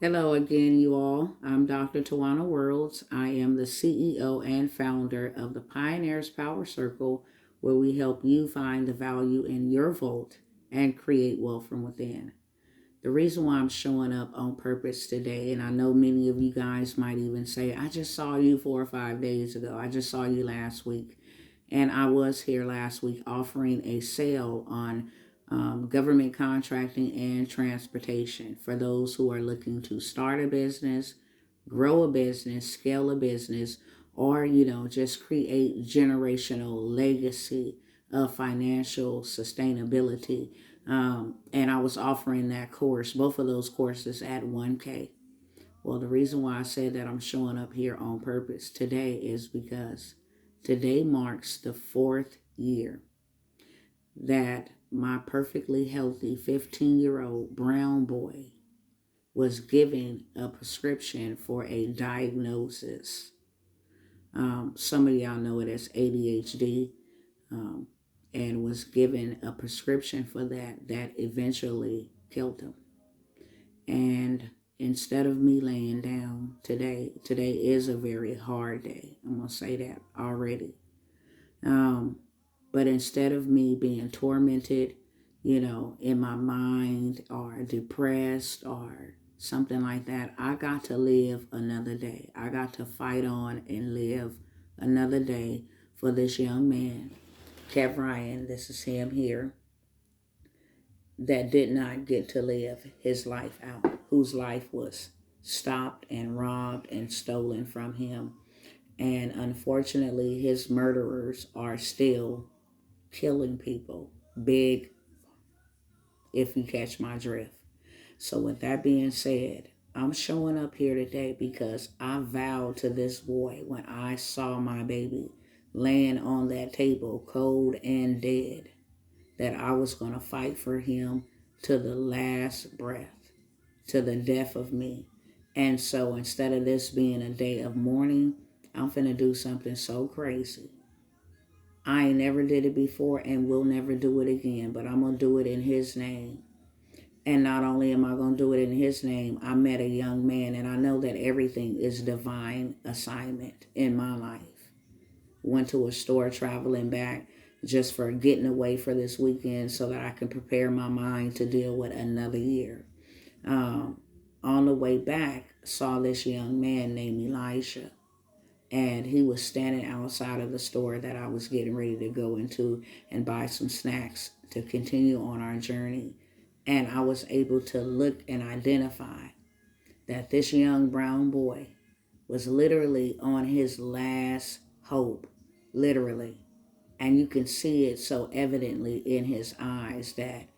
Hello again, you all. I'm Dr. Tawana Worlds. I am the CEO and founder of the Pioneers Power Circle, where we help you find the value in your vote and create wealth from within. The reason why I'm showing up on purpose today, and I know many of you guys might even say, I just saw you 4 or 5 days ago. I just saw you last week. And I was here last week offering a sale on government contracting and transportation for those who are looking to start a business, grow a business, scale a business, or, just create generational legacy of financial sustainability. And I was offering that course, both of those courses at 1K. Well, the reason why I said that I'm showing up here on purpose today is because today marks the 4th year that my perfectly healthy 15-year-old brown boy was given a prescription for a diagnosis. Some of y'all know it as ADHD, um, and was given a prescription for that eventually killed him. And instead of me laying down today is a very hard day. I'm going to say that already. But instead of me being tormented, in my mind or depressed or something like that, I got to live another day. I got to fight on and live another day for this young man, Kev Ryan. This is him here, that did not get to live his life out, whose life was stopped and robbed and stolen from him. And unfortunately, his murderers are still killing people. Big, if you catch my drift. So with that being said, I'm showing up here today because I vowed to this boy when I saw my baby laying on that table, cold and dead, that I was going to fight for him to the last breath, to the death of me. And so instead of this being a day of mourning, I'm finna do something so crazy. I ain't never did it before and will never do it again, but I'm going to do it in his name. And not only am I going to do it in his name, I met a young man, and I know that everything is divine assignment in my life. Went to a store traveling back just for getting away for this weekend so that I can prepare my mind to deal with another year. On the way back, saw this young man named Elijah. And he was standing outside of the store that I was getting ready to go into and buy some snacks to continue on our journey. And I was able to look and identify that this young brown boy was literally on his last hope, literally. And you can see it so evidently in his eyes that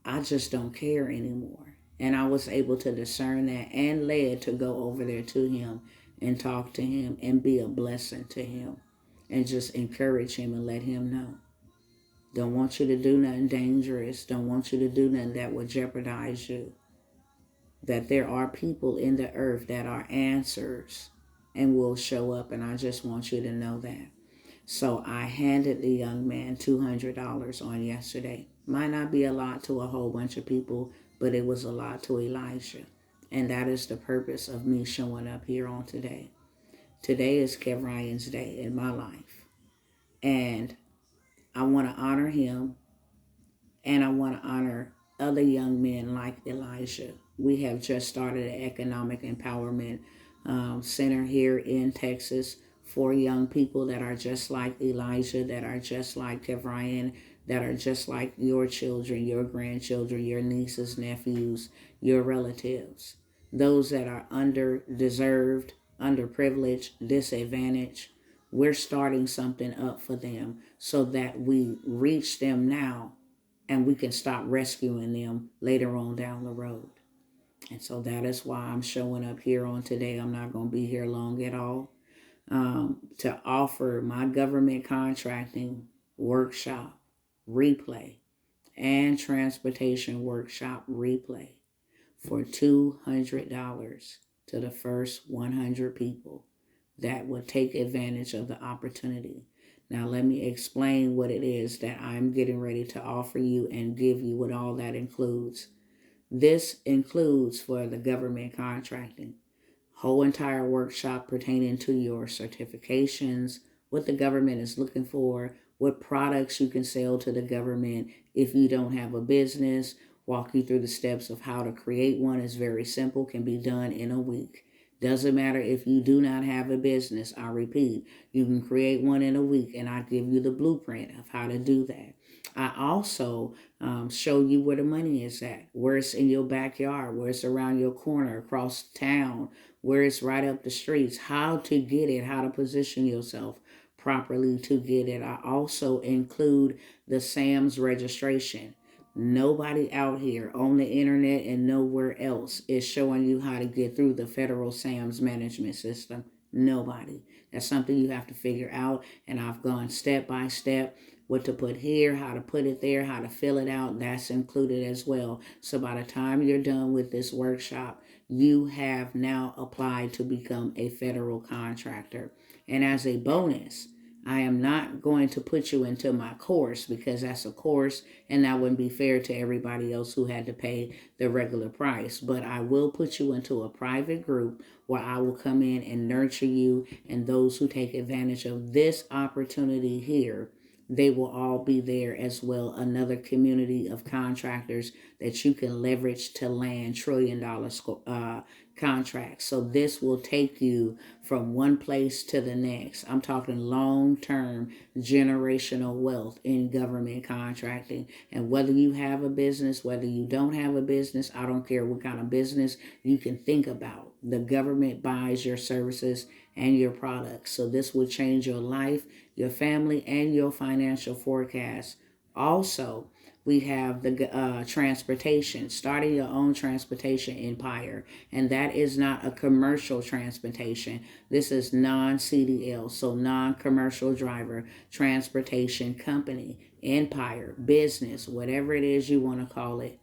I just don't care anymore. And I was able to discern that and led to go over there to him and talk to him and be a blessing to him and just encourage him and let him know. Don't want you to do nothing dangerous. Don't want you to do nothing that would jeopardize you. That there are people in the earth that are answers and will show up. And I just want you to know that. So I handed the young man $200 on yesterday. Might not be a lot to a whole bunch of people, but it was a lot to Elijah. And that is the purpose of me showing up here on today. Today is Kev Ryan's day in my life. And I want to honor him, and I want to honor other young men like Elijah. We have just started an economic empowerment center here in Texas for young people that are just like Elijah, that are just like Kev Ryan, that are just like your children, your grandchildren, your nieces, nephews, your relatives. Those that are underdeserved, underprivileged, disadvantaged. We're starting something up for them so that we reach them now and we can stop rescuing them later on down the road. And so that is why I'm showing up here on today. I'm not going to be here long at all. To offer my government contracting workshop replay and transportation workshop replay for $200 to the first 100 people that will take advantage of the opportunity. Now, let me explain what it is that I'm getting ready to offer you and give you, what all that includes. This includes for the government contracting. Whole entire workshop pertaining to your certifications, what the government is looking for, what products you can sell to the government if you don't have a business, walk you through the steps of how to create one. Is very simple, can be done in a week. Doesn't matter if you do not have a business. I repeat, you can create one in a week, and I give you the blueprint of how to do that. I also show you where the money is at, where it's in your backyard, where it's around your corner, across town, where it's right up the streets, how to get it, how to position yourself properly to get it. I also include the SAMS registration. Nobody out here on the internet and nowhere else is showing you how to get through the federal SAMS management system. Nobody. That's something you have to figure out. And I've gone step by step what to put here, how to put it there, how to fill it out. That's included as well. So by the time you're done with this workshop, you have now applied to become a federal contractor. And as a bonus, I am not going to put you into my course because that's a course and that wouldn't be fair to everybody else who had to pay the regular price. But I will put you into a private group where I will come in and nurture you, and those who take advantage of this opportunity here, they will all be there as well. Another community of contractors that you can leverage to land $1 trillion contracts. So this will take you from one place to the next. I'm talking long-term generational wealth in government contracting. And whether you have a business, whether you don't have a business, I don't care what kind of business you can think about. The government buys your services and your products. So this will change your life, your family, and your financial forecast. Also, we have the transportation, starting your own transportation empire. And that is not a commercial transportation. This is non-CDL, so non-commercial driver transportation company, empire, business, whatever it is you want to call it.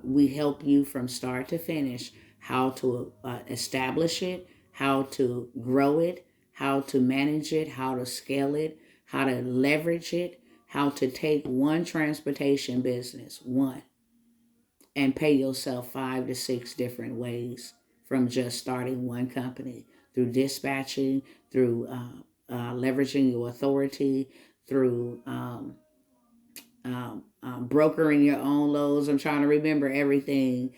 We help you from start to finish, how to establish it, how to grow it, how to manage it, how to scale it, how to leverage it, how to take one transportation business, and pay yourself 5 to 6 different ways from just starting one company, through dispatching, through leveraging your authority, through brokering your own loads. I'm trying to remember everything,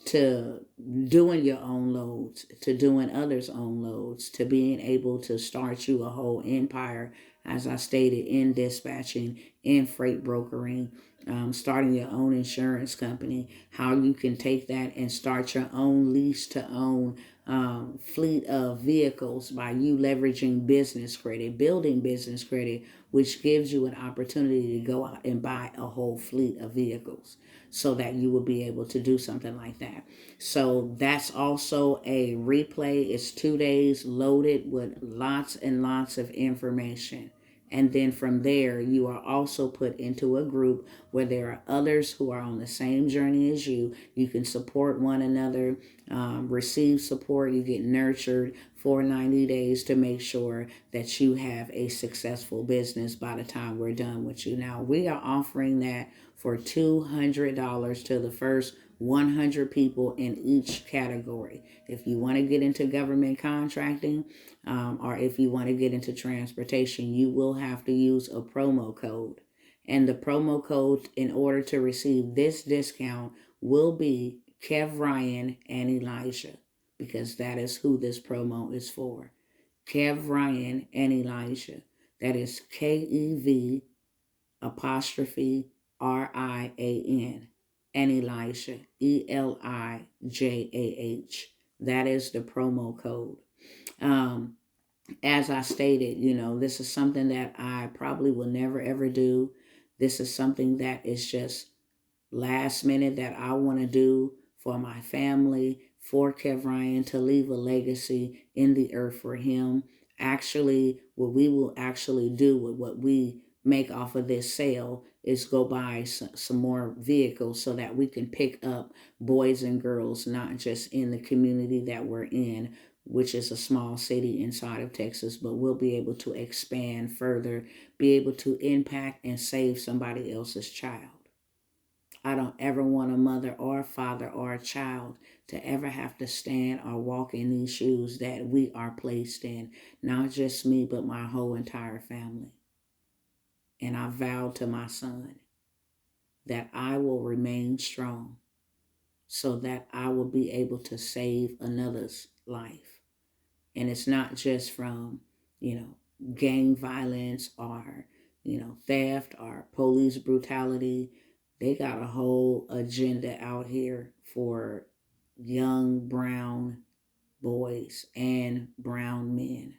to doing your own loads, to doing others' own loads, to being able to start you a whole empire, as I stated, in dispatching, in freight brokering, starting your own insurance company, how you can take that and start your own lease to own fleet of vehicles by you leveraging business credit, building business credit, which gives you an opportunity to go out and buy a whole fleet of vehicles so that you will be able to do something like that. So that's also a replay. It's 2 days loaded with lots and lots of information. And then from there, you are also put into a group where there are others who are on the same journey as you. You can support one another, receive support. You get nurtured for 90 days to make sure that you have a successful business by the time we're done with you. Now, we are offering that for $200 to the first 100 people in each category. If you want to get into government contracting, or if you want to get into transportation, you will have to use a promo code. And the promo code in order to receive this discount will be Kev Ryan and Elijah, because that is who this promo is for. Kev Ryan and Elijah. That is KEV apostrophe RIAN and Elijah, ELIJAH. That is the promo code. As I stated, this is something that I probably will never ever do. This is something that is just last minute that I want to do for my family, for Kev Ryan, to leave a legacy in the earth for him. Actually, what we will actually do with what we make off of this sale is go buy some more vehicles so that we can pick up boys and girls, not just in the community that we're in, which is a small city inside of Texas, but we'll be able to expand further, be able to impact and save somebody else's child. I don't ever want a mother or a father or a child to ever have to stand or walk in these shoes that we are placed in. Not just me, but my whole entire family. And I vowed to my son that I will remain strong so that I will be able to save another's life. And it's not just from, gang violence or, theft or police brutality. They got a whole agenda out here for young brown boys and brown men.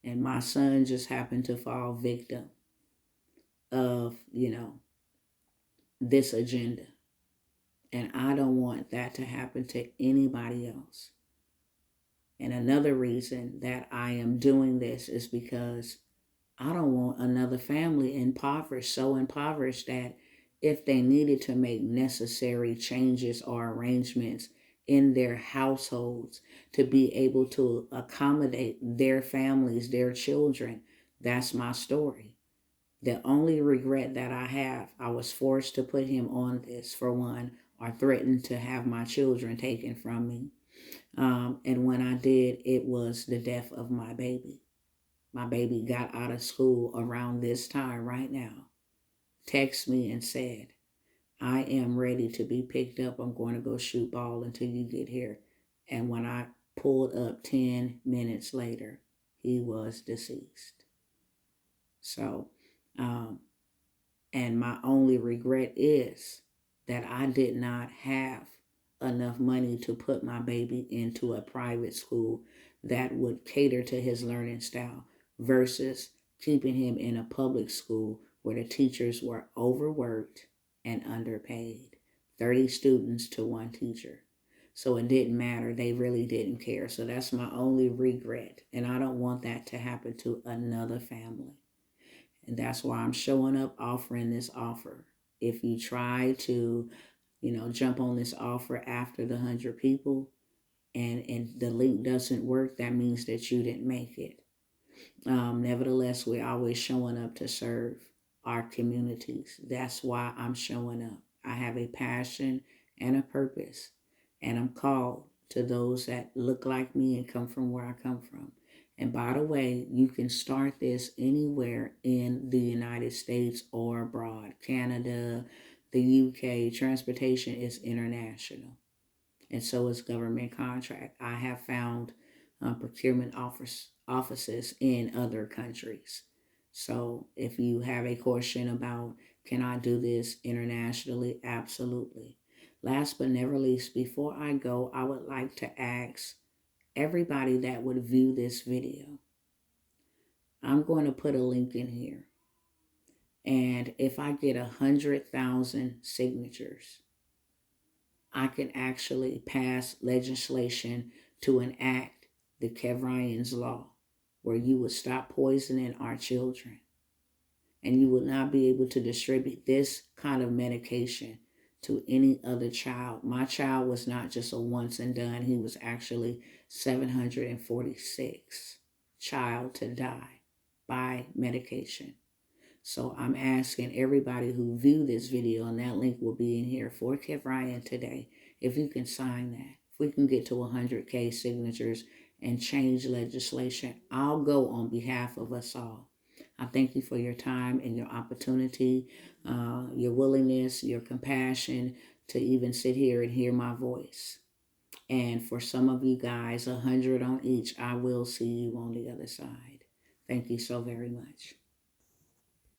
And my son just happened to fall victim of, this agenda. And I don't want that to happen to anybody else. And another reason that I am doing this is because I don't want another family impoverished, so impoverished that if they needed to make necessary changes or arrangements in their households to be able to accommodate their families, their children, that's my story. The only regret that I have, I was forced to put him on this, for one, or threatened to have my children taken from me. And when I did, it was the death of my baby. My baby got out of school around this time right now, texted me and said, I am ready to be picked up. I'm going to go shoot ball until you get here. And when I pulled up 10 minutes later, he was deceased. So, and my only regret is that I did not have enough money to put my baby into a private school that would cater to his learning style versus keeping him in a public school where the teachers were overworked and underpaid. 30 students to one teacher. So it didn't matter. They really didn't care. So that's my only regret. And I don't want that to happen to another family. And that's why I'm showing up offering this offer. If you try to, jump on this offer after the 100 people and the link doesn't work, that means that you didn't make it. Nevertheless, we're always showing up to serve our communities. That's why I'm showing up. I have a passion and a purpose, and I'm called to those that look like me and come from where I come from. And by the way, you can start this anywhere in the United States or abroad. Canada, the UK, transportation is international. And so is government contract. I have found procurement offices in other countries. So if you have a question about, can I do this internationally? Absolutely. Last but never least, before I go, I would like to ask everybody that would view this video. I'm going to put a link in here. And if I get 100,000 signatures, I can actually pass legislation to enact the Kevryan's law, where you would stop poisoning our children. And you would not be able to distribute this kind of medication to any other child. My child was not just a once and done. He was actually 746 child to die by medication. So I'm asking everybody who view this video, and that link will be in here for Kevryan today, if you can sign that. If we can get to 100K signatures and change legislation, I'll go on behalf of us all. I thank you for your time and your opportunity, your willingness, your compassion to even sit here and hear my voice. And for some of you guys, 100 on each, I will see you on the other side. Thank you so very much.